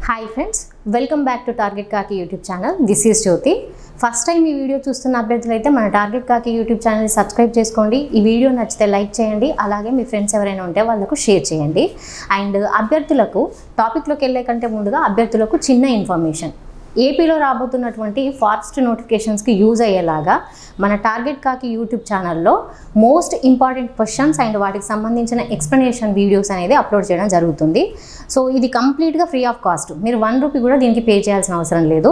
Hi friends, welcome back to Target Kaki YouTube channel. This is Jyoti. First time ఈ video చూస్తున్న అభ్యర్థులైతే మన target కాకి YouTube ఛానల్ని subscribe చేసుకోండి. ఈ వీడియో నచ్చితే లైక్ చేయండి, అలాగే మీ ఫ్రెండ్స్ ఎవరైనా ఉంటే వాళ్ళకు షేర్ చేయండి. అండ్ అభ్యర్థులకు టాపిక్లోకి వెళ్ళే కంటే ముందుగా అభ్యర్థులకు చిన్న ఇన్ఫర్మేషన్. ఏపీలో రాబోతున్నటువంటి ఫారెస్ట్ నోటిఫికేషన్స్కి యూజ్ అయ్యేలాగా మన టార్గెట్ కాకి యూట్యూబ్ ఛానల్లో మోస్ట్ ఇంపార్టెంట్ క్వశ్చన్స్ అండ్ వాటికి సంబంధించిన ఎక్స్ప్లెనేషన్ వీడియోస్ అనేది అప్లోడ్ చేయడం జరుగుతుంది. సో ఇది కంప్లీట్గా ఫ్రీ ఆఫ్ కాస్ట్. మీరు ₹1 కూడా దీనికి పే చేయాల్సిన అవసరం లేదు.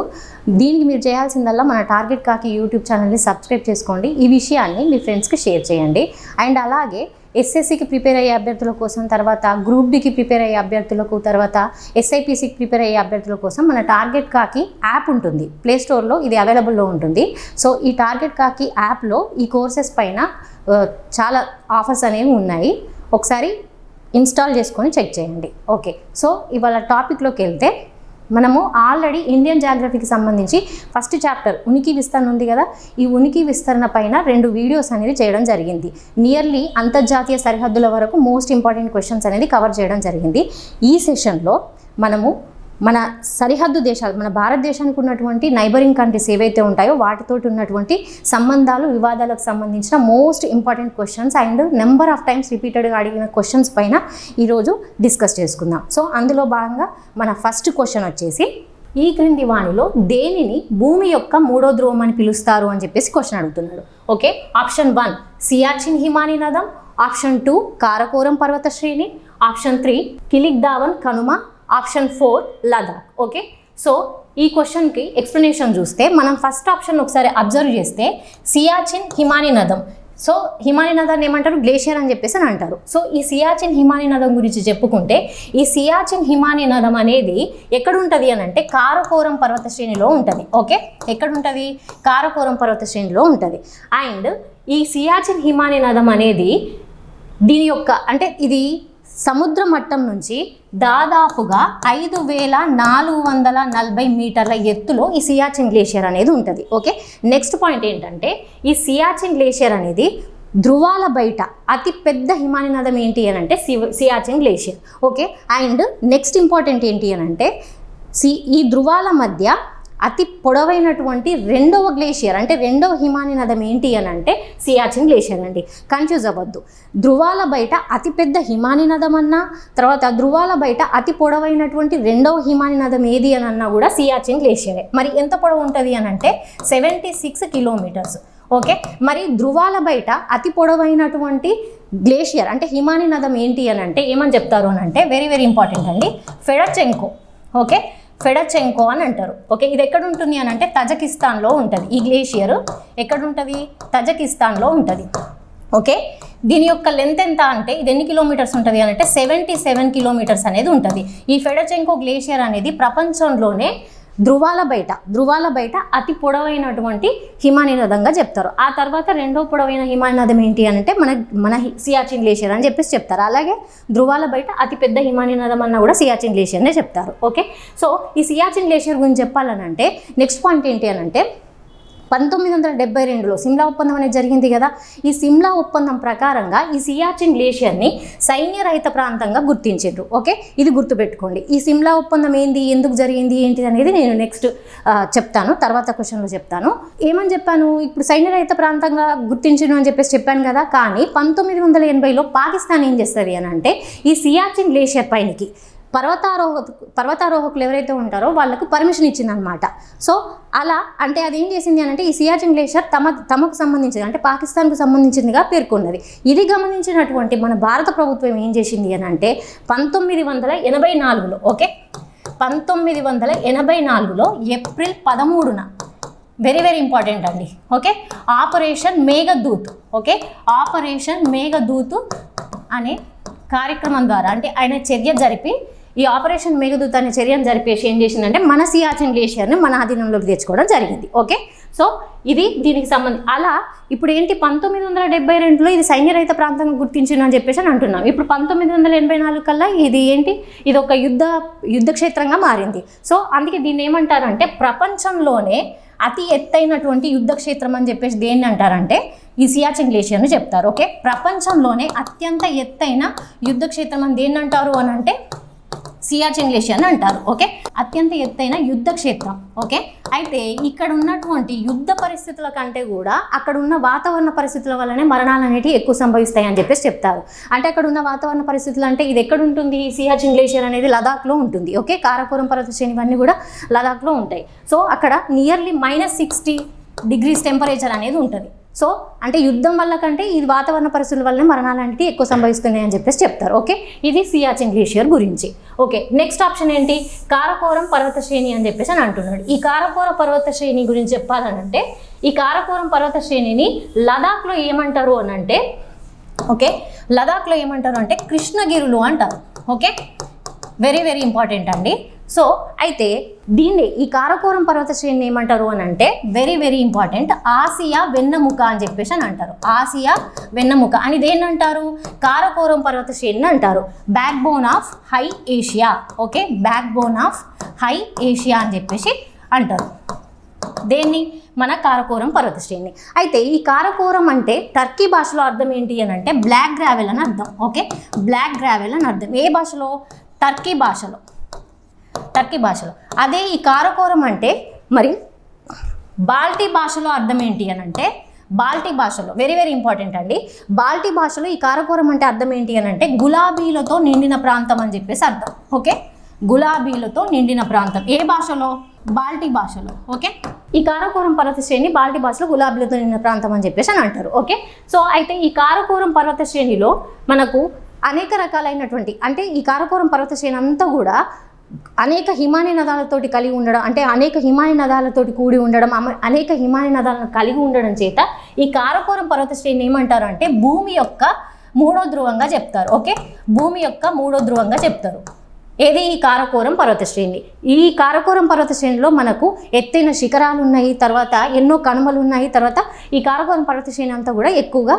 దీనికి మీరు చేయాల్సిందల్లా మన టార్గెట్ కాకి యూట్యూబ్ ఛానల్ని సబ్స్క్రైబ్ చేసుకోండి. ఈ విషయాన్ని మీ ఫ్రెండ్స్కి షేర్ చేయండి. అండ్ అలాగే ఎస్ఎస్సికి ప్రిపేర్ అయ్యే అభ్యర్థుల కోసం, తర్వాత గ్రూప్ డికి ప్రిపేర్ అయ్యే అభ్యర్థులకు, తర్వాత ఎస్ఐపిసికి ప్రిపేర్ అయ్యే అభ్యర్థుల కోసం మన టార్గెట్ కాకి యాప్ ఉంటుంది. ప్లే స్టోర్లో ఇది అవైలబుల్లో ఉంటుంది. సో ఈ టార్గెట్ కాకి యాప్లో ఈ కోర్సెస్ పైన చాలా ఆఫర్స్ అనేవి ఉన్నాయి. ఒకసారి ఇన్స్టాల్ చేసుకొని చెక్ చేయండి. ఓకే, సో ఇవాళ టాపిక్లోకి వెళ్తే మనము ఆల్రెడీ ఇండియన్ జాగ్రఫీకి సంబంధించి ఫస్ట్ చాప్టర్ ఉనికి విస్తరణ ఉంది కదా, ఈ ఉనికి విస్తరణ పైన 2 వీడియోస్ అనేది చేయడం జరిగింది. నియర్లీ అంతర్జాతీయ సరిహద్దుల వరకు మోస్ట్ ఇంపార్టెంట్ క్వశ్చన్స్ అనేది కవర్ చేయడం జరిగింది. ఈ సెషన్లో మనము మన సరిహద్దు దేశాలు, మన భారతదేశానికి ఉన్నటువంటి నైబరింగ్ కంట్రీస్ ఏవైతే ఉంటాయో వాటితోటి ఉన్నటువంటి సంబంధాలు, వివాదాలకు సంబంధించిన most important questions and number of times రిపీటెడ్గా అడిగిన క్వశ్చన్స్ పైన ఈరోజు డిస్కస్ చేసుకుందాం. సో అందులో భాగంగా మన ఫస్ట్ క్వశ్చన్ వచ్చేసి, ఈ క్రింది వాణిలో దేనిని భూమి యొక్క 3వ ధ్రువం అని పిలుస్తారు అని చెప్పేసి క్వశ్చన్ అడుగుతున్నాడు. ఓకే, ఆప్షన్ 1 సియాచిన్ హిమానీ నదం, ఆప్షన్ 2 కారకోరం పర్వత శ్రేణి, ఆప్షన్ 3 కిలిక్దావన్ కనుమ, ఆప్షన్ 4 లదాఖ్. ఓకే, సో ఈ క్వశ్చన్కి ఎక్స్ప్లెనేషన్ చూస్తే మనం ఫస్ట్ ఆప్షన్ ఒకసారి అబ్జర్వ్ చేస్తే సియాచిన్ హిమానీ నదం. సో హిమానీ నదాన్ని ఏమంటారు? గ్లేషియర్ అని చెప్పేసి అని అంటారు. సో ఈ సియాచిన్ హిమానీ నదం గురించి చెప్పుకుంటే, ఈ సియాచిన్ హిమానీ నదం అనేది ఎక్కడ ఉంటుంది అని అంటే కారకోరం పర్వత శ్రేణిలో ఉంటుంది. ఓకే, ఎక్కడ ఉంటుంది? కారకోరం పర్వత శ్రేణిలో ఉంటుంది. అండ్ ఈ సియాచిన్ హిమానీ నదం అనేది దీని యొక్క అంటే ఇది సముద్ర మట్టం నుంచి దాదాపుగా 5440 మీటర్ల ఎత్తులో ఈ సియాచిన్ గ్లేషియర్ అనేది ఉంటుంది. ఓకే, నెక్స్ట్ పాయింట్ ఏంటంటే, ఈ సియాచిన్ గ్లేషియర్ అనేది ధృవాల బయట అతి పెద్ద హిమానీ నదం ఏంటి అని అంటే Siachen glacier. Okay, and next important ఏంటి అని అంటే ఈ ధృవాల మధ్య అతి పొడవైనటువంటి 2వ గ్లేషియర్ అంటే 2వ హిమానీ నదం ఏంటి అని అంటే సియాచిన్ గ్లేషియర్ అండి. కన్ఫ్యూజ్ అవ్వద్దు. ధృవాల బయట అతిపెద్ద హిమానీ నదం అన్నా, తర్వాత ధృవాల బయట అతి పొడవైనటువంటి 2వ హిమానీ నదం ఏది అని అన్నా కూడా సియాచిన్ గ్లేషియరే. మరి ఎంత పొడవు ఉంటుంది అని అంటే 76 కిలోమీటర్స్. ఓకే, మరి ధృవాల బయట అతి పొడవైనటువంటి గ్లేషియర్ అంటే హిమానీ నదం ఏంటి అని అంటే ఏమని చెప్తారు అని అంటే వెరీ వెరీ ఇంపార్టెంట్ అండి, ఫెడచెంకో. ఓకే, ఫెడచెంకో అని అంటారు. ఓకే, ఇది ఎక్కడ ఉంటుంది అని అంటే తజకిస్తాన్లో ఉంటుంది. ఈ గ్లేషియర్ ఎక్కడ ఉంటుంది? తజకిస్తాన్లో ఉంటుంది. ఓకే, దీని యొక్క లెంత్ ఎంత అంటే ఇది ఎన్ని కిలోమీటర్స్ ఉంటుంది అని అంటే 77 కిలోమీటర్స్ అనేది ఉంటుంది. ఈ ఫెడచెంకో గ్లేషియర్ అనేది ప్రపంచంలోనే ధృవాల బయట అతి పొడవైనటువంటి హిమానీ నదంగా చెప్తారు. ఆ తర్వాత 2వ పొడవైన హిమానీ నదం ఏంటి అని అంటే మన సియాచిన్ గ్లేషియర్ అని చెప్పేసి చెప్తారు. అలాగే ధృవాల బయట అతి పెద్ద హిమానీ నదం అన్న కూడా సియాచిన్ గ్లేషియర్నే చెప్తారు. ఓకే, సో ఈ సియాచిన్ గ్లేషియర్ గురించి చెప్పాలనంటే నెక్స్ట్ పాయింట్ ఏంటి అని అంటే 1972లో సిమ్లా ఒప్పందం అనేది జరిగింది కదా. ఈ సిమ్లా ఒప్పందం ప్రకారంగా ఈ సియాచిన్ గ్లేషియర్ని సైన్యరహిత ప్రాంతంగా గుర్తించారు. ఓకే, ఇది గుర్తుపెట్టుకోండి. ఈ సిమ్లా ఒప్పందం ఏంది, ఎందుకు జరిగింది, ఏంటి అనేది నేను నెక్స్ట్ చెప్తాను, తర్వాత క్వశ్చన్లో చెప్తాను. ఏమని చెప్పాను? ఇప్పుడు సైన్యరహిత ప్రాంతంగా గుర్తించను అని చెప్పేసి చెప్పాను కదా. కానీ 1980లో పాకిస్తాన్ ఏం చేస్తుంది అని అంటే ఈ సియాచిన్ గ్లేషియర్ పైనకి పర్వతారోహకులు ఎవరైతే ఉంటారో వాళ్ళకు పర్మిషన్ ఇచ్చిందనమాట. సో అలా అంటే అది ఏం చేసింది అని అంటే ఈ సియాచిన్ గ్లేషియర్ తమకు సంబంధించింది అంటే పాకిస్తాన్కు సంబంధించిందిగా పేర్కొన్నది. ఇది గమనించినటువంటి మన భారత ప్రభుత్వం ఏం చేసింది అని అంటే 1984లో ఓకే 1984లో ఏప్రిల్ 13న వెరీ వెరీ ఇంపార్టెంట్ అండి. Okay, operation Meghdoot. Okay, operation Meghdoot అనే కార్యక్రమం ద్వారా అంటే ఆయన చర్య జరిపి ఈ ఆపరేషన్ మేఘదూత్ అనే చర్యను జరిపేసి ఏం చేసిందంటే మన సియాచిన్ గ్లేషియర్ని మన ఆధీనంలోకి తెచ్చుకోవడం జరిగింది. ఓకే, సో ఇది దీనికి సంబంధించి అలా ఇప్పుడు ఏంటి 1972లో ఇది సైన్యరహిత ప్రాంతంగా గుర్తించిందని చెప్పేసి అని అంటున్నాం. ఇప్పుడు 1984 కల్లా ఇది ఏంటి, ఇది ఒక యుద్ధ క్షేత్రంగా మారింది. సో అందుకే దీన్ని ఏమంటారంటే ప్రపంచంలోనే అతి ఎత్తైనటువంటి యుద్ధ క్షేత్రం అని చెప్పేసి దేన్ని అంటారంటే ఈ సియాచిన్ గ్లేషియర్ని చెప్తారు. ఓకే, ప్రపంచంలోనే అత్యంత ఎత్తైన యుద్ధ క్షేత్రం అని దేన్ని అంటారు అని అంటే సియాచిన్ గ్లేషియర్ అని అంటారు. ఓకే, అత్యంత ఎత్తైన యుద్ధ క్షేత్రం. ఓకే, అయితే ఇక్కడ ఉన్నటువంటి యుద్ధ పరిస్థితుల కంటే కూడా అక్కడ ఉన్న వాతావరణ పరిస్థితుల వల్లనే మరణాలు అనేవి ఎక్కువ సంభవిస్తాయి అని చెప్పేసి చెప్తారు. అంటే అక్కడ ఉన్న వాతావరణ పరిస్థితులు అంటే ఇది ఎక్కడ ఉంటుంది, సియాచిన్ గ్లేషియర్ అనేది లదాఖ్లో ఉంటుంది. ఓకే, కారాకోరం పర్వత శ్రేణి ఇవన్నీ కూడా లదాఖ్లో ఉంటాయి. సో అక్కడ నియర్లీ -60 degrees టెంపరేచర్ అనేది ఉంటుంది. సో అంటే యుద్ధం వల్ల కంటే ఇది వాతావరణ పరిస్థితుల వల్లనే మరణాలు అనేవి ఎక్కువ సంభవిస్తున్నాయి అని చెప్పేసి చెప్తారు. ఓకే, ఇది సియాచిన్ గ్లేషియర్ గురించి. ఓకే, నెక్స్ట్ ఆప్షన్ ఏంటి, కారకోరం పర్వత శ్రేణి అని చెప్పేసి అని అంటున్నాడు. ఈ కారకోర పర్వత శ్రేణి గురించి చెప్పాలనంటే ఈ కారకోరం పర్వత శ్రేణిని లదాఖ్లో ఏమంటారు అని అంటే, ఓకే, లదాఖ్లో ఏమంటారు అంటే కృష్ణగిరులు అంటారు. ఓకే, వెరీ వెరీ ఇంపార్టెంట్ అండి. సో అయితే దీన్ని ఈ కారకోరం పర్వత శ్రేణిని ఏమంటారు అని అంటే వెరీ వెరీ ఇంపార్టెంట్, ఆసియా వెన్నెముక అని చెప్పేసి అని అంటారు. ఆసియా వెన్నెముక అని దేన్ని అంటారు, కారకోరం పర్వత శ్రేణిని అంటారు. Back bone of high Asia. Okay, back bone of high Asia అని చెప్పేసి అంటారు దేన్ని, మన కారకోరం పర్వత శ్రేణి. అయితే ఈ కారకోరం అంటే టర్కీ భాషలో అర్థం ఏంటి అని అంటే బ్లాక్ గ్రావెల్ అని అర్థం. ఓకే, బ్లాక్ గ్రావెల్ అని అర్థం. ఏ భాషలో, టర్కీ భాషలో. అదే ఈ కారకోరం అంటే మరి బాల్టీ భాషలో అర్థం ఏంటి అని అంటే, బాల్టీ భాషలో వెరీ వెరీ ఇంపార్టెంట్ అండి. బాల్టీ భాషలో ఈ కారకోరం అంటే అర్థం ఏంటి అని అంటే గులాబీలతో నిండిన ప్రాంతం అని చెప్పేసి అర్థం. ఓకే, గులాబీలతో నిండిన ప్రాంతం. ఏ భాషలో, బాల్టీ భాషలో. ఓకే, ఈ కారకోరం పర్వత శ్రేణి బాల్టీ భాషలో గులాబీలతో నిండిన ప్రాంతం అని చెప్పేసి అని అంటారు. ఓకే, సో అయితే ఈ కారకోరం పర్వత శ్రేణిలో మనకు అనేక రకాలైనటువంటి, అంటే ఈ కారకోరం పర్వత శ్రేణి అంతా కూడా అనేక హిమాలయ నదాలతోటి కలిగి ఉండడం, అంటే అనేక హిమాలయ నదాలతోటి కూడి ఉండడం, అనేక హిమాలయ నదాలను కలిగి ఉండడం చేత ఈ కారకోరం పర్వత శ్రేణి ఏమంటారు అంటే భూమి యొక్క 3వ ధ్రువంగా చెప్తారు. ఓకే, భూమి యొక్క 3వ ధ్రువంగా చెప్తారు. ఏది, ఈ కారకోరం పర్వత శ్రేణి. ఈ కారకోరం పర్వత శ్రేణిలో మనకు ఎత్తైన శిఖరాలు ఉన్నాయి, తర్వాత ఎన్నో కనుమలు ఉన్నాయి, తర్వాత ఈ కారకోరం పర్వత శ్రేణి అంతా కూడా ఎక్కువగా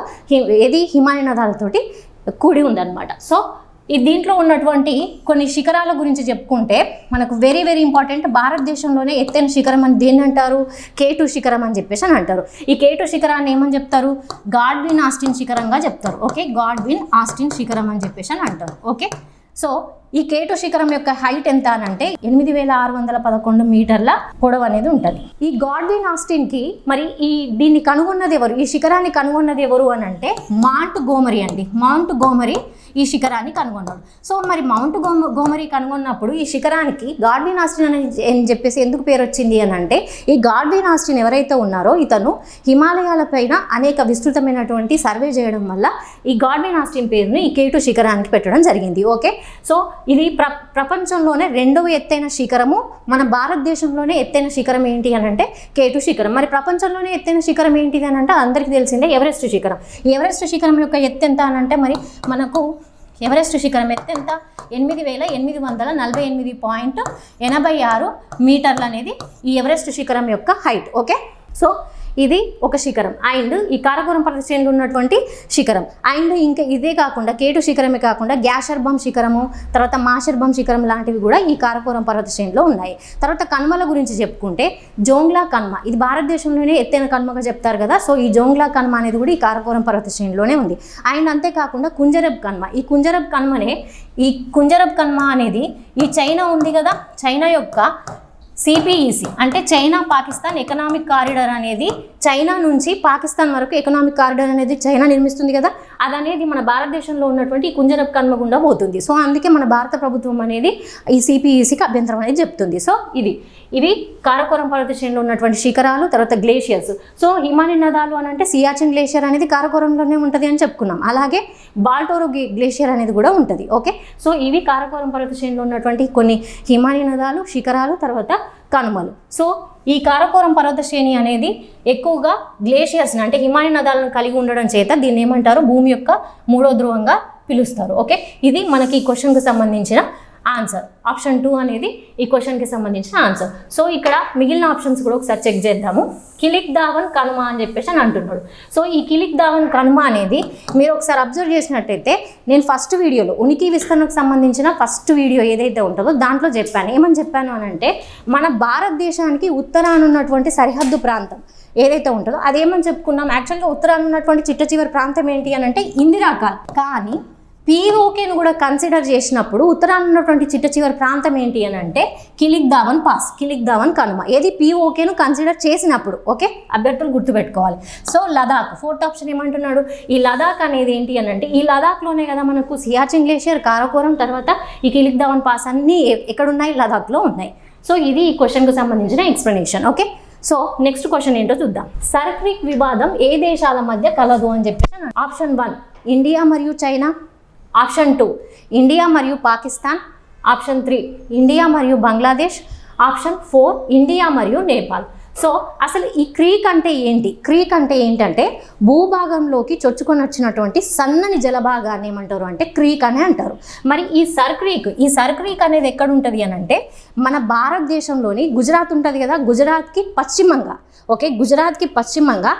ఏది హిమాలయ నదాలతోటి కూడి ఉందన్నమాట. సో ఈ దీంట్లో ఉన్నటువంటి కొన్ని శిఖరాల గురించి చెప్పుకుంటే మనకు వెరీ వెరీ ఇంపార్టెంట్, భారతదేశంలోనే ఎత్తైన శిఖరం అని దేన్ని అంటారు, K2 శిఖరం అని చెప్పేసి అని అంటారు. ఈ K2 శిఖరాన్ని ఏమని చెప్తారు, గాడ్విన్ ఆస్టిన్ శిఖరంగా చెప్తారు. ఓకే, గాడ్విన్ ఆస్టిన్ శిఖరం అని చెప్పేసి అని అంటారు. ఓకే, సో ఈ K2 శిఖరం యొక్క హైట్ ఎంత అని అంటే 8611 మీటర్ల పొడవు అనేది ఉంటుంది. ఈ గాడ్విన్ ఆస్టిన్కి మరి దీన్ని కనుగొన్నది ఎవరు, ఈ శిఖరాన్ని కనుగొన్నది ఎవరు అని అంటే మౌంట్ గోమరీ అండి. మౌంట్ గోమరీ ఈ శిఖరాన్ని కనుగొన్నాడు. సో మరి మౌంట్ గోమరీ కనుగొన్నప్పుడు ఈ శిఖరానికి గాడ్విన్ ఆస్టిన్ అని చెప్పేసి ఎందుకు పేరు వచ్చింది అని అంటే, ఈ గాడ్విన్ ఆస్టిన్ ఎవరైతే ఉన్నారో ఇతను హిమాలయాల పైన అనేక విస్తృతమైనటువంటి సర్వే చేయడం వల్ల ఈ గాడ్విన్ ఆస్టిన్ పేరును ఈ K2 శిఖరానికి పెట్టడం జరిగింది. ఓకే, సో ఇది ప్రపంచంలోనే 2వ ఎత్తైన శిఖరము, మన భారతదేశంలోనే ఎత్తైన శిఖరం ఏంటి అని అంటే K2 శిఖరం. మరి ప్రపంచంలోనే ఎత్తైన శిఖరం ఏంటిది అని అంటే అందరికీ తెలిసిందే ఎవరెస్ట్ శిఖరం. ఈ ఎవరెస్ట్ శిఖరం యొక్క ఎత్తు ఎంత అని అంటే మరి మనకు ఎవరెస్ట్ శిఖరం ఎత్తు ఎంత, 8848.86 మీటర్లు అనేది ఈ ఎవరెస్ట్ శిఖరం యొక్క హైట్. ఓకే, సో ఇది ఒక శిఖరం. అండ్ ఈ కారకోరం పర్వత శ్రేణిలో ఉన్నటువంటి శిఖరం. అండ్ ఇంకా ఇదే కాకుండా K2 శిఖరమే కాకుండా గ్యాషర్బమ్ శిఖరము, తర్వాత మాషర్బమ్ శిఖరం లాంటివి కూడా ఈ కారకోరం పర్వత శ్రేణిలో ఉన్నాయి. తర్వాత కనుమల గురించి చెప్పుకుంటే జోంగ్లా కనుమ, ఇది భారతదేశంలోనే ఎత్తైన కనుమగా చెప్తారు కదా. సో ఈ జోంగ్లా కనుమ అనేది కూడా ఈ కారకోరం పర్వత శ్రేణిలోనే ఉంది. అండ్ అంతేకాకుండా కుంజరబ్ కనుమ, ఈ కుంజరబ్ కనుమ అనేది ఈ చైనా ఉంది కదా, చైనా యొక్క CPEC అంటే చైనా పాకిస్తాన్ ఎకనామిక్ కారిడార్ అనేది చైనా నుంచి పాకిస్తాన్ వరకు ఎకనామిక్ కారిడార్ అనేది చైనా నిర్మిస్తుంది కదా, అదనేది మన భారతదేశంలో ఉన్నటువంటి కుంజరబ్ కనుమ గుండా పోతుంది. సో అందుకే మన భారత ప్రభుత్వం అనేది ఈ CPECకి అభ్యంతరం అనేది చెప్తుంది. సో ఇవి కారకోరం పర్వత శ్రేణిలో ఉన్నటువంటి శిఖరాలు, తర్వాత గ్లేషియర్స్. సో హిమాలయ నదాలు అని అంటే సియాచిన్ గ్లేషియర్ అనేది కారకోరంలోనే ఉంటుంది అని చెప్పుకున్నాం. అలాగే బాల్టోరో గ్లేషియర్ అనేది కూడా ఉంటుంది. ఓకే, సో ఇవి కారకోరం పర్వత శ్రేణిలో ఉన్నటువంటి కొన్ని హిమాలయ నదాలు, శిఖరాలు, తర్వాత కనుమలు. సో ఈ కారకోరం పర్వత శ్రేణి అనేది ఎక్కువగా గ్లేషియర్స్ని అంటే హిమాలయ నదాలను కలిగి ఉండడం చేత దీన్ని ఏమంటారు, భూమి యొక్క 3వ ధ్రువంగా పిలుస్తారు. ఓకే, ఇది మనకి ఈ క్వశ్చన్కి సంబంధించిన ఆన్సర్. ఆప్షన్ 2 అనేది ఈ క్వశ్చన్కి సంబంధించిన ఆన్సర్. సో ఇక్కడ మిగిలిన ఆప్షన్స్ కూడా ఒకసారి చెక్ చేద్దాము. కిలిక్ దావన్ కనుమ అని చెప్పేసి అని అంటున్నాడు. సో ఈ కిలిక్ దావన్ కనుమ అనేది మీరు ఒకసారి అబ్జర్వ్ చేసినట్టయితే నేను ఫస్ట్ వీడియోలో ఉనికి విస్తరణకు సంబంధించిన ఫస్ట్ వీడియో ఏదైతే ఉంటుందో దాంట్లో చెప్పాను. ఏమని చెప్పాను అని అంటే మన భారతదేశానికి ఉత్తరాన ఉన్నటువంటి సరిహద్దు ప్రాంతం ఏదైతే ఉంటుందో అదేమని చెప్పుకున్నాం. యాక్చువల్గా ఉత్తరాన ఉన్నటువంటి చిట్ట చివరి ప్రాంతం ఏంటి అని అంటే ఇందిరాకాల్. కానీ పీఓకేను కూడా కన్సిడర్ చేసినప్పుడు ఉత్తరాన ఉన్నటువంటి చిట్ట చివరి ప్రాంతం ఏంటి అని అంటే కిలిక్దావన్ పాస్, కిలిక్దావన్ కనుమ. ఏది పీఓకేను కన్సిడర్ చేసినప్పుడు. ఓకే, అభ్యర్థులు గుర్తుపెట్టుకోవాలి. సో లదాఖ్, ఫోర్త్ ఆప్షన్ ఏమంటున్నాడు, ఈ లదాఖ్ అనేది ఏంటి అని అంటే ఈ లదాఖ్లోనే కదా మనకు సియాచిన్ గ్లేషియర్, కారాకోరం, తర్వాత ఈ కిలిక్దావన్ పాస్ అన్నీ ఎక్కడున్నాయి, లదాఖ్లో ఉన్నాయి. సో ఇది ఈ క్వశ్చన్కు సంబంధించిన explanation. Okay, so next question ఏంటో చూద్దాం. సర్క్రిక్ వివాదం ఏ దేశాల మధ్య కలదు అని చెప్పేసి ఆప్షన్ 1 ఇండియా మరియు చైనా, ఆప్షన్ 2 ఇండియా మరియు పాకిస్తాన్, ఆప్షన్ 3 ఇండియా మరియు బంగ్లాదేశ్, ఆప్షన్ 4 ఇండియా మరియు నేపాల్. సో అసలు ఈ క్రీక్ అంటే ఏంటి? క్రీక్ అంటే ఏంటంటే భూభాగంలోకి చొచ్చుకొని వచ్చినటువంటి సన్నని జలభాగాన్ని ఏమంటారు అంటే క్రీక్ అని అంటారు. మరి ఈ సర్క్రీక్ అనేది ఎక్కడ ఉంటుంది అని అంటే మన భారతదేశంలోని గుజరాత్ ఉంటుంది కదా, గుజరాత్కి పశ్చిమంగా, ఓకే, గుజరాత్కి పశ్చిమంగా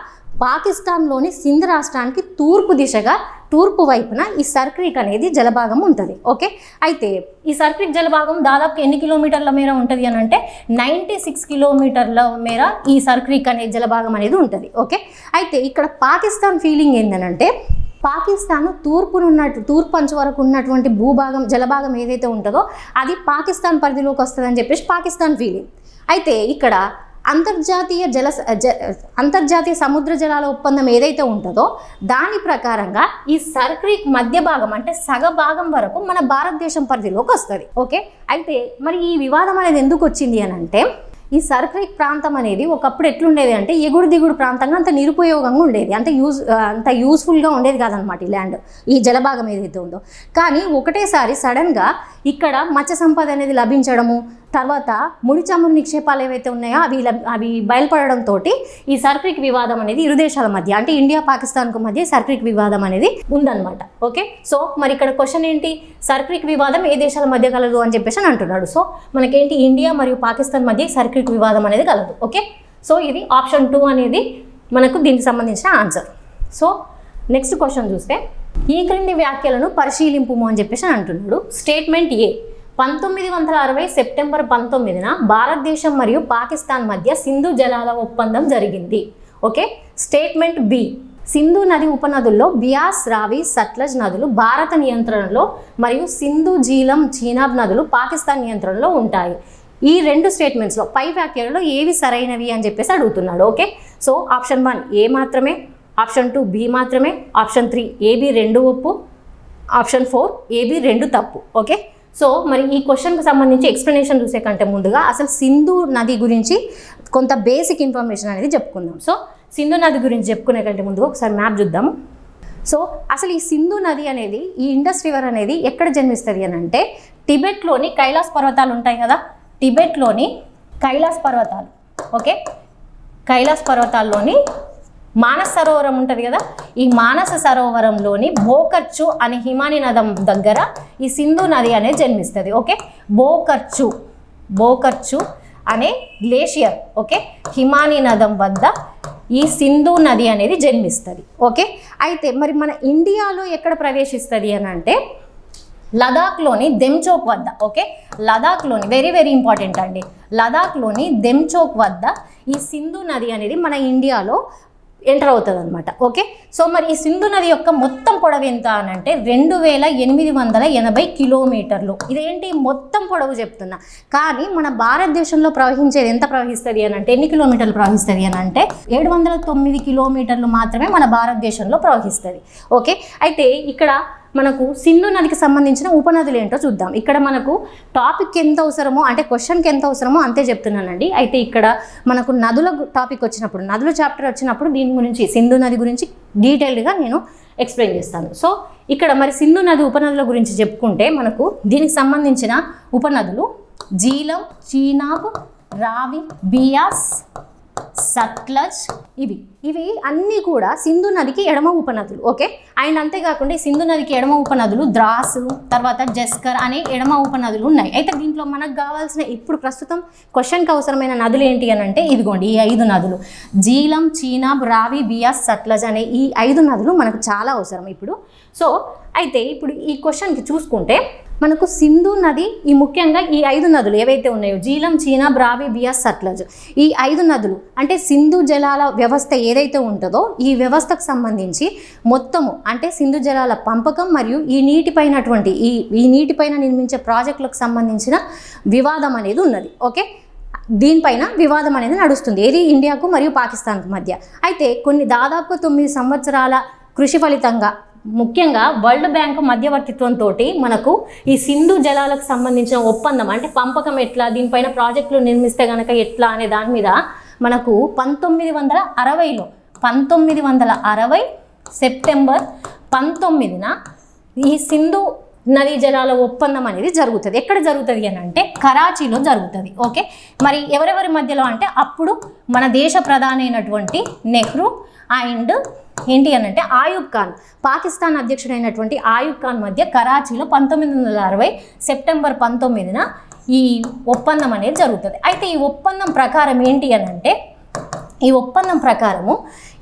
పాకిస్తాన్లోని సింధ్ రాష్ట్రానికి తూర్పు దిశగా, తూర్పు వైపున ఈ సర్క్రీక్ అనేది జలభాగం ఉంటుంది. ఓకే, అయితే ఈ సర్క్రీక్ జలభాగం దాదాపు ఎన్ని కిలోమీటర్ల మేర ఉంటుంది అని అంటే 96 కిలోమీటర్ల మేర ఈ సర్క్రీక్ అనే జలభాగం అనేది ఉంటుంది. ఓకే, అయితే ఇక్కడ పాకిస్తాన్ ఫీలింగ్ ఏంటంటే పాకిస్తాన్ తూర్పు అంచు వరకు ఉన్నటువంటి భూభాగం, జలభాగం ఏదైతే ఉంటుందో అది పాకిస్తాన్ పరిధిలోకి వస్తుందని చెప్పేసి పాకిస్తాన్ ఫీలింగ్. అయితే ఇక్కడ అంతర్జాతీయ సముద్ర జలాల ఒప్పందం ఏదైతే ఉంటుందో దాని ప్రకారంగా ఈ సర్క్రీక్ మధ్య భాగం అంటే సగ భాగం వరకు మన భారతదేశం పరిధిలోకి వస్తుంది. ఓకే, అయితే మరి ఈ వివాదం అనేది ఎందుకు వచ్చింది అని అంటే ఈ సర్క్రీక్ ప్రాంతం అనేది ఒకప్పుడు ఎట్లుండేది అంటే ఎగుడు దిగుడు ప్రాంతంగా అంత నిరుపయోగంగా ఉండేది, అంత యూస్ఫుల్గా ఉండేది కాదనమాట ఈ ల్యాండ్, ఈ జలభాగం ఏదైతే ఉందో. కానీ ఒకటేసారి సడన్గా ఇక్కడ మత్స్య సంపద అనేది లభించడము, తర్వాత ముడి చమురు నిక్షేపాలు ఏవైతే ఉన్నాయో అవి బయలుపడడంతో ఈ సర్క్రీక్ వివాదం అనేది ఇరు దేశాల మధ్య అంటే ఇండియా పాకిస్తాన్కు మధ్య సర్క్రీక్ వివాదం అనేది ఉందన్నమాట. ఓకే, సో మరి ఇక్కడ క్వశ్చన్ ఏంటి, సర్క్రీక్ వివాదం ఏ దేశాల మధ్య కలదు అని చెప్పేసి అని అంటున్నాడు. సో మనకేంటి ఇండియా మరియు పాకిస్తాన్ మధ్య సర్క్రీక్ వివాదం అనేది కలదు. ఓకే, సో ఇది ఆప్షన్ 2 అనేది మనకు దీనికి సంబంధించిన ఆన్సర్. సో నెక్స్ట్ క్వశ్చన్ చూస్తే ఈ క్రింది వ్యాఖ్యలను పరిశీలింపుము అని చెప్పేసి అంటున్నాడు. స్టేట్మెంట్ ఏ 1960 సెప్టెంబర్ 19న భారతదేశం మరియు పాకిస్తాన్ మధ్య సింధు జలాల ఒప్పందం జరిగింది. ఓకే, స్టేట్మెంట్ బి సింధు నది ఉపనదుల్లో బియాస్, రావి, సట్లజ్ నదులు భారత నియంత్రణలో మరియు సింధు, జీలం, చీనాబ్ నదులు పాకిస్తాన్ నియంత్రణలో ఉంటాయి. ఈ రెండు స్టేట్మెంట్స్లో పై వ్యాఖ్యలలో ఏవి సరైనవి అని చెప్పేసి అడుగుతున్నాడు. ఓకే, సో ఆప్షన్ 1 ఏ మాత్రమే, ఆప్షన్ 2 బి మాత్రమే, ఆప్షన్ 3 ఏబి 2 ఒప్పు, ఆప్షన్ 4 ఏబి 2 తప్పు. ఓకే, సో మరి ఈ క్వశ్చన్కి సంబంధించి ఎక్స్ప్లెనేషన్ చూసే కంటే ముందుగా అసలు సింధు నది గురించి కొంత బేసిక్ ఇన్ఫర్మేషన్ అనేది చెప్పుకుందాం. సో సింధు నది గురించి చెప్పుకునే కంటే ముందుగా ఒకసారి మ్యాప్ చూద్దాము. సో అసలు ఈ సింధు నది అనేది, ఈ ఇండస్ రివర్ అనేది ఎక్కడ జన్మిస్తుంది అని అంటే టిబెట్లోని కైలాస్ పర్వతాలు ఉంటాయి కదా, టిబెట్లోని కైలాస్ పర్వతాలు. ఓకే, కైలాస్ పర్వతాల్లోని మానస సరోవరం ఉంటుంది కదా, ఈ మానస సరోవరంలోని బోకర్చు అనే హిమాని నదం దగ్గర ఈ సింధు నది అనేది జన్మిస్తుంది. ఓకే, బోకర్చు అనే గ్లేషియర్, ఓకే, హిమాని నదం వద్ద ఈ సింధు నది అనేది జన్మిస్తుంది. ఓకే, అయితే మరి మన ఇండియాలో ఎక్కడ ప్రవేశిస్తుంది అని అంటే లదాఖ్లోని దెమ్చోక్ వద్ద. ఓకే, లదాఖ్లోని వెరీ వెరీ ఇంపార్టెంట్ అండి, లదాఖ్లోని దెమ్చోక్ వద్ద ఈ సింధు నది అనేది మన ఇండియాలో ఎంటర్ అవుతుంది అనమాట. ఓకే, సో మరి ఈ సింధు నది యొక్క మొత్తం పొడవు ఎంత అని అంటే 2880 కిలోమీటర్లు. ఇదేంటి మొత్తం పొడవు చెప్తున్నా, కానీ మన భారతదేశంలో ప్రవహించేది ఎంత ప్రవహిస్తుంది అని అంటే ఎన్ని కిలోమీటర్లు ప్రవహిస్తుంది అని అంటే 709 కిలోమీటర్లు మాత్రమే మన భారతదేశంలో ప్రవహిస్తుంది. ఓకే, అయితే ఇక్కడ మనకు సింధు నదికి సంబంధించిన ఉపనదులు ఏంటో చూద్దాం. ఇక్కడ మనకు టాపిక్ ఎంత అవసరమో అంటే క్వశ్చన్కి ఎంత అవసరమో అంతే చెప్తున్నానండి. అయితే ఇక్కడ మనకు నదుల టాపిక్ వచ్చినప్పుడు, నదుల చాప్టర్ వచ్చినప్పుడు దీని గురించి, సింధు నది గురించి డీటెయిల్డ్గా నేను ఎక్స్ప్లెయిన్ చేస్తాను. సో ఇక్కడ మరి సింధు నది ఉపనదుల గురించి చెప్పుకుంటే మనకు దీనికి సంబంధించిన ఉపనదులు జీలం, చీనాబ్, రావి, బియాస్, సట్లజ్, ఇవి అన్నీ కూడా సింధు నదికి ఎడమ ఉపనదులు. ఓకే, అండ్ అంతేకాకుండా ఈ సింధు నదికి ఎడమ ఉపనదులు ద్రాసు, తర్వాత జస్కర్ అనే ఎడమ ఉపనదులు ఉన్నాయి. అయితే దీంట్లో మనకు కావాల్సిన ఇప్పుడు ప్రస్తుతం క్వశ్చన్కి అవసరమైన నదులు ఏంటి అని అంటే ఇదిగోండి ఈ 5 నదులు, జీలం, చీనాబ్, రావి, బియాస్, సట్లజ్ అనే ఈ 5 నదులు మనకు చాలా అవసరం ఇప్పుడు. సో అయితే ఇప్పుడు ఈ క్వశ్చన్కి చూసుకుంటే మనకు సింధు నది ఈ ముఖ్యంగా ఈ 5 నదులు ఏవైతే ఉన్నాయో జీలం, చీనా, బ్రావి, బియాస్, సట్లజ్, ఈ 5 నదులు అంటే సింధు జలాల వ్యవస్థ ఏదైతే ఉంటుందో ఈ వ్యవస్థకు సంబంధించి మొత్తము అంటే సింధు జలాల పంపకం మరియు ఈ నీటిపైనటువంటి ఈ నీటిపైన నిర్మించే ప్రాజెక్టులకు సంబంధించిన వివాదం అనేది ఉన్నది. ఓకే, దీనిపైన వివాదం అనేది నడుస్తుంది ఏది ఇండియాకు మరియు పాకిస్తాన్కు మధ్య. అయితే దాదాపు 9 సంవత్సరాల కృషి ఫలితంగా ముఖ్యంగా వరల్డ్ బ్యాంక్ మధ్యవర్తిత్వంతో మనకు ఈ సింధు జలాలకు సంబంధించిన ఒప్పందం అంటే పంపకం ఎట్లా, దీనిపైన ప్రాజెక్టులు నిర్మిస్తే కనుక ఎట్లా అనే దాని మీద మనకు 1960 సెప్టెంబర్ 19న ఈ సింధు నదీ జలాల ఒప్పందం అనేది జరుగుతుంది. ఎక్కడ జరుగుతుంది అని అంటే కరాచీలో జరుగుతుంది. ఓకే, మరి ఎవరెవరి మధ్యలో అంటే అప్పుడు మన దేశ ప్రధాని అయినటువంటి నెహ్రూ అండ్ ఏంటి అని అంటే ఆయూబ్ ఖాన్, పాకిస్తాన్ అధ్యక్షుడైనటువంటి ఆయూబ్ ఖాన్ మధ్య కరాచీలో 1960 సెప్టెంబర్ 19న ఈ ఒప్పందం అనేది జరుగుతుంది. అయితే ఈ ఒప్పందం ప్రకారం ఏంటి అని అంటే ఈ ఒప్పందం ప్రకారము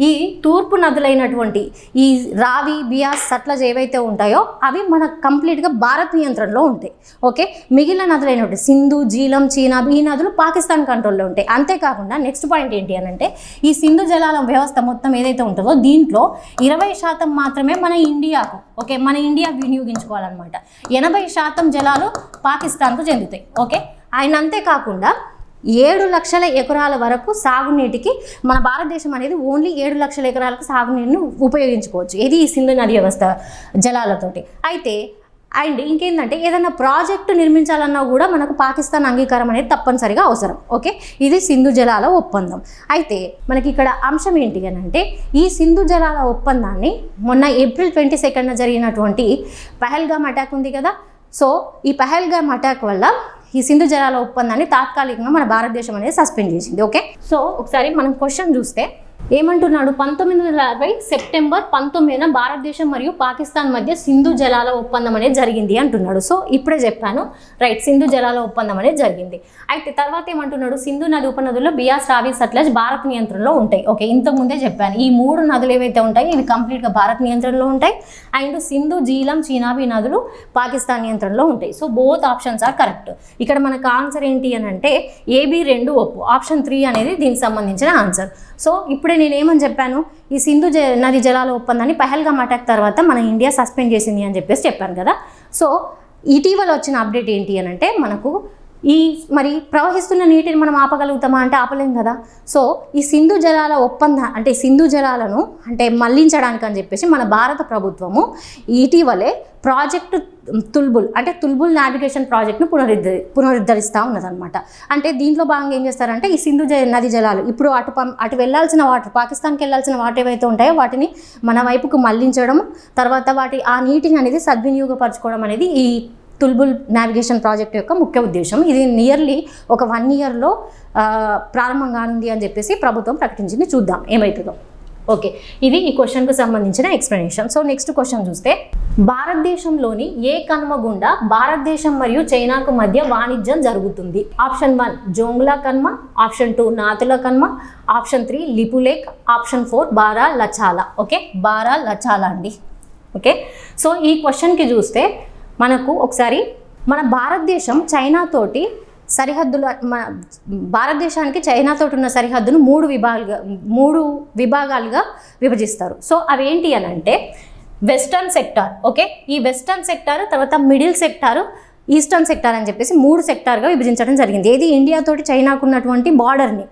ఈ తూర్పు నదులైనటువంటి ఈ రావి, బియాస్, సట్లజ్ ఏవైతే ఉంటాయో అవి మనకు కంప్లీట్గా భారత్ నియంత్రణలో ఉంటాయి. ఓకే, మిగిలిన నదులైనటువంటి సింధు, జీలం, చీనా ఈ నదులు పాకిస్తాన్ కంట్రోల్లో ఉంటాయి. అంతేకాకుండా నెక్స్ట్ పాయింట్ ఏంటి అని అంటే ఈ సింధు జలాల వ్యవస్థ మొత్తం ఏదైతే ఉంటుందో దీంట్లో 20% మాత్రమే మన ఇండియాకు మన ఇండియా వినియోగించుకోవాలన్నమాట. 80% జలాలు పాకిస్తాన్కు చెందుతాయి. ఓకే, ఆయన అంతేకాకుండా 7 లక్షల ఎకరాల వరకు సాగునీటికి మన భారతదేశం అనేది ఓన్లీ 7 లక్షల ఎకరాలకు సాగునీటిని ఉపయోగించుకోవచ్చు ఇది ఈ సింధు నది వ్యవస్థ జలాలతోటి. అయితే అండ్ ఇంకేంటంటే ఏదైనా ప్రాజెక్టు నిర్మించాలన్నా కూడా మనకు పాకిస్తాన్ అంగీకారం అనేది తప్పనిసరిగా అవసరం. ఓకే, ఇది సింధు జలాల ఒప్పందం. అయితే మనకి ఇక్కడ అంశం ఏంటి అని అంటే ఈ సింధు జలాల ఒప్పందాన్ని మొన్న ఏప్రిల్ 22న జరిగినటువంటి పహల్గామ్ అటాక్ ఉంది కదా, సో ఈ పహల్గామ్ అటాక్ వల్ల ఈ సింధు జలాల ఒప్పందాన్ని తాత్కాలికంగా మన భారతదేశం అనేది సస్పెండ్ చేసింది. ఓకే, సో ఒకసారి మనం క్వశ్చన్ చూస్తే ఏమంటున్నాడు, 1960 సెప్టెంబర్ 19న భారతదేశం మరియు పాకిస్తాన్ మధ్య సింధు జలాల ఒప్పందం అనేది జరిగింది అంటున్నాడు. సో ఇప్పుడే చెప్పాను రైట్, సింధు జలాల ఒప్పందం అనేది జరిగింది. అయితే తర్వాత ఏమంటున్నాడు, సింధు నది ఉపనదుల్లో బియాస్, రావి, సట్లజ్ భారత్ నియంత్రణలో ఉంటాయి. ఓకే, ఇంతకుముందే చెప్పాను ఈ 3 నదులు ఏవైతే ఉంటాయి ఇవి కంప్లీట్గా భారత్ నియంత్రణలో ఉంటాయి. అండ్ సింధు, జీలం, చీనాబి నదులు పాకిస్తాన్ నియంత్రణలో ఉంటాయి. So both options are correct. ఇక్కడ మనకు ఆన్సర్ ఏంటి అని అంటే AB 2 ఒప్పు, ఆప్షన్ 3 అనేది దీనికి సంబంధించిన ఆన్సర్. సో ఇప్పుడే నేనేమని చెప్పాను, ఈ సింధు నది జలాల ఒప్పందాన్ని పహల్గామ్ అటాక్ తర్వాత మన ఇండియా సస్పెండ్ చేసింది అని చెప్పాను కదా. సో ఇటీవల వచ్చిన అప్డేట్ ఏంటి అని అంటే మనకు మరి ప్రవహిస్తున్న నీటిని మనం ఆపగలుగుతామా అంటే ఆపలేం కదా. సో ఈ సింధు జలాల ఒప్పందం అంటే సింధు జలాలను అంటే మళ్లించడానికి అని చెప్పేసి మన భారత ప్రభుత్వము ఇటీవలే ప్రాజెక్టు తుల్బుల్ నావిగేషన్ ప్రాజెక్ట్ను పునరుద్ధరిస్తూ ఉన్నదన్నమాట. అంటే దీంట్లో భాగంగా ఏం చేస్తారంటే ఈ సింధు నది జలాలు ఇప్పుడు అటు వెళ్ళాల్సిన వాటర్, పాకిస్తాన్కి వెళ్ళాల్సిన వాటర్ ఏవైతే ఉంటాయో వాటిని మన వైపుకు మళ్లించడం, తర్వాత ఆ నీటిని అనేది సద్వినియోగపరచుకోవడం అనేది ఈ తుల్బుల్ నావిగేషన్ ప్రాజెక్ట్ యొక్క ముఖ్య ఉద్దేశం. ఇది నియర్లీ ఒక 1 ఇయర్లో ప్రారంభం కానుంది అని చెప్పేసి ప్రభుత్వం ప్రకటించింది. చూద్దాం ఏమవుతుందో. ఓకే, ఇది ఈ క్వశ్చన్కు సంబంధించిన ఎక్స్ప్లెనేషన్. సో నెక్స్ట్ క్వశ్చన్ చూస్తే భారతదేశంలోని ఏ కనుమ గుండా భారతదేశం మరియు చైనాకు మధ్య వాణిజ్యం జరుగుతుంది? ఆప్షన్ 1 జోంగ్లా కనుమ, ఆప్షన్ 2 నాతుల కనుమ, option 3 Lipulekh, option 4 Bara Lachala. Okay, Bara Lachala అండి. ఓకే, సో ఈ క్వశ్చన్కి చూస్తే మనకు ఒకసారి మన భారతదేశం చైనాతోటి సరిహద్దులు, భారతదేశానికి చైనాతో ఉన్న సరిహద్దును 3 విభాగాలుగా విభజిస్తారు. సో అవేంటి అని అంటే వెస్టర్న్ సెక్టార్, ఓకే, ఈ వెస్టర్న్ సెక్టార్, తర్వాత మిడిల్ సెక్టారు, ఈస్టర్న్ సెక్టార్ అని చెప్పేసి 3 సెక్టార్గా విభజించడం జరిగింది. ఏది ఇండియాతోటి చైనాకు ఉన్నటువంటి బార్డర్ని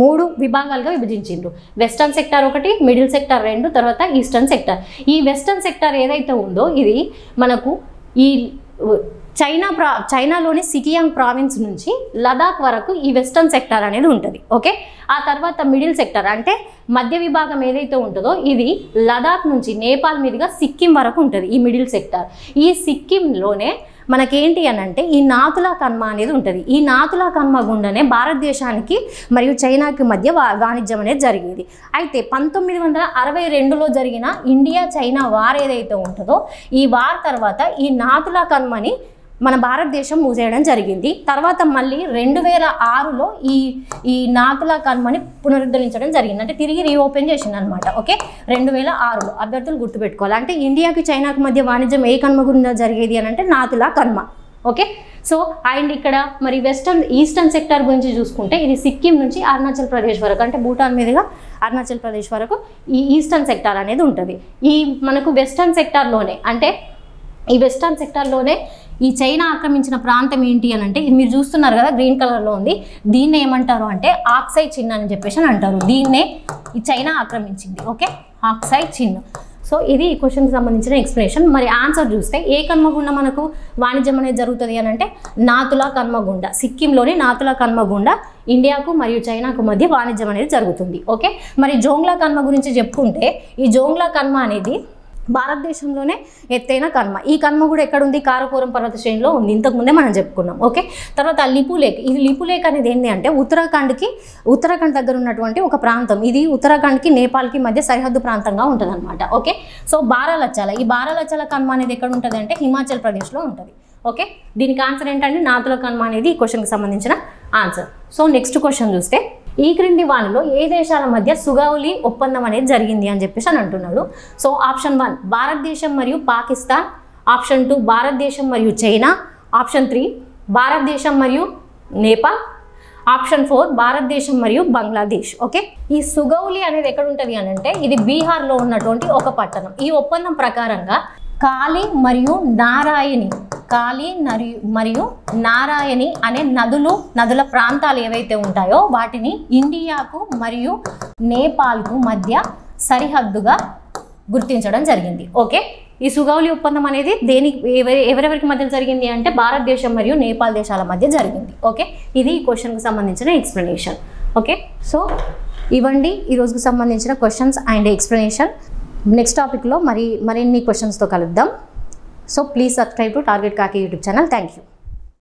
3 విభాగాలుగా విభజించిండ్రు. వెస్టర్న్ సెక్టార్ 1, మిడిల్ సెక్టార్ 2, తర్వాత ఈస్టర్న్ సెక్టార్. ఈ వెస్టర్న్ సెక్టార్ ఏదైతే ఉందో ఇది మనకు ఈ చైనాలోని సికియాంగ్ ప్రావిన్స్ నుంచి లదాఖ్ వరకు ఈ వెస్టర్న్ సెక్టార్ అనేది ఉంటుంది. ఓకే, ఆ తర్వాత మిడిల్ సెక్టార్ అంటే మధ్య విభాగం ఏదైతే ఉంటుందో ఇది లదాఖ్ నుంచి నేపాల్ మీదుగా సిక్కిం వరకు ఉంటుంది ఈ మిడిల్ సెక్టార్. ఈ సిక్కింలోనే మనకేంటి అని అంటే ఈ నాతులా కన్మ అనేది ఉంటుంది. ఈ నాతులా కన్మ గుండానే భారతదేశానికి మరియు చైనాకి మధ్య వాణిజ్యం అనేది జరిగేది. అయితే 1962లో జరిగిన ఇండియా చైనా వార్ ఏదైతే ఉంటుందో ఈ వార్ తర్వాత ఈ నాతులా కన్మని మన భారతదేశం మూసేయడం జరిగింది. తర్వాత మళ్ళీ 2006లో ఈ నాతులా కన్మని పునరుద్ధరించడం జరిగింది, అంటే తిరిగి రీఓపెన్ చేసింది అనమాట. ఓకే, 2006లో అభ్యర్థులు గుర్తుపెట్టుకోవాలి. అంటే ఇండియాకి చైనాకి మధ్య వాణిజ్యం ఏ కన్మ గురించి జరిగేది అని అంటే నాతులా కన్మ. ఓకే, సో అండ్ ఇక్కడ మరి ఈస్టర్న్ సెక్టార్ గురించి చూసుకుంటే ఇది సిక్కిం నుంచి అరుణాచల్ ప్రదేశ్ వరకు, అంటే భూటాన్ మీదుగా అరుణాచల్ ప్రదేశ్ వరకు ఈ ఈస్టర్న్ సెక్టార్ అనేది ఉంటుంది. మనకు వెస్టర్న్ సెక్టార్లోనే, అంటే ఈ వెస్టర్న్ సెక్టార్లోనే ఈ చైనా ఆక్రమించిన ప్రాంతం ఏంటి అని అంటే ఇది మీరు చూస్తున్నారు కదా, గ్రీన్ కలర్లో ఉంది. దీన్నే ఏమంటారు అంటే ఆక్సై చిన్ అని చెప్పేసి అని అంటారు. దీన్నే ఈ చైనా ఆక్రమించింది. ఓకే, ఆక్సై చిన్. సో ఇది ఈ క్వశ్చన్కి సంబంధించిన ఎక్స్ప్లెనేషన్. మరి ఆన్సర్ చూస్తే ఏ కన్మగుండ మనకు వాణిజ్యం అనేది జరుగుతుంది అని అంటే నాతులా కన్మగుండ. సిక్కింలోని నాతులా కన్మగుండ ఇండియాకు మరియు చైనాకు మధ్య వాణిజ్యం అనేది జరుగుతుంది. ఓకే, మరి జోంగ్లా కన్మ గురించి చెప్పుకుంటే ఈ జోంగ్లా కన్మ అనేది భారతదేశంలోనే ఎత్తైన కన్మ. ఈ కన్మ కూడా ఎక్కడుంది? కారకోరం పర్వత శ్రేణిలో ఉంది, ఇంతకుముందే మనం చెప్పుకున్నాం. ఓకే, తర్వాత లిపులేక్. ఇది లిపులేక్ అనేది ఏంటి అంటే ఉత్తరాఖండ్ దగ్గర ఉన్నటువంటి ఒక ప్రాంతం. ఇది ఉత్తరాఖండ్కి నేపాల్కి మధ్య సరిహద్దు ప్రాంతంగా ఉంటుంది అనమాట. ఓకే, సో బారాలచ్చాల, ఈ బారాలచ్చాల కన్మ అనేది ఎక్కడ ఉంటుంది అంటే హిమాచల్ ప్రదేశ్లో ఉంటుంది. ఓకే, దీనికి ఆన్సర్ ఏంటంటే నాతులా కన్మ అనేది ఈ క్వశ్చన్కి సంబంధించిన ఆన్సర్. సో నెక్స్ట్ క్వశ్చన్ చూస్తే ఈ క్రింది వానిలో ఏ దేశాల మధ్య సుగౌలి ఒప్పందం అనేది జరిగింది అని చెప్పేసి అని అంటున్నాడు. సో ఆప్షన్ 1 భారతదేశం మరియు పాకిస్తాన్, ఆప్షన్ 2 భారతదేశం మరియు చైనా, ఆప్షన్ 3 భారతదేశం మరియు నేపాల్, ఆప్షన్ 4 భారతదేశం మరియు బంగ్లాదేశ్. ఓకే, ఈ సుగౌలి అనేది ఎక్కడ ఉంటుంది అని అంటే ఇది బీహార్లో ఉన్నటువంటి ఒక పట్టణం. ఈ ఒప్పందం ప్రకారంగా కాళీ మరియు నారాయణి అనే నదుల ప్రాంతాలు ఏవైతే ఉంటాయో వాటిని ఇండియాకు మరియు నేపాల్కు మధ్య సరిహద్దుగా గుర్తించడం జరిగింది. ఓకే, ఈ సుగౌలి ఒప్పందం అనేది ఎవరెవరికి మధ్య జరిగింది అంటే భారతదేశం మరియు నేపాల్ దేశాల మధ్య జరిగింది. ఓకే, ఇది ఈ క్వశ్చన్కి సంబంధించిన ఎక్స్ప్లెనేషన్. ఓకే, సో ఇవ్వండి ఈ రోజుకు సంబంధించిన క్వశ్చన్స్ అండ్ ఎక్స్ప్లెనేషన్. నెక్స్ట్ టాపిక్లో మరిన్ని క్వశ్చన్స్తో కలుద్దాం. So please subscribe to target కాకి యూట్యూబ్ ఛానల్. Thank you.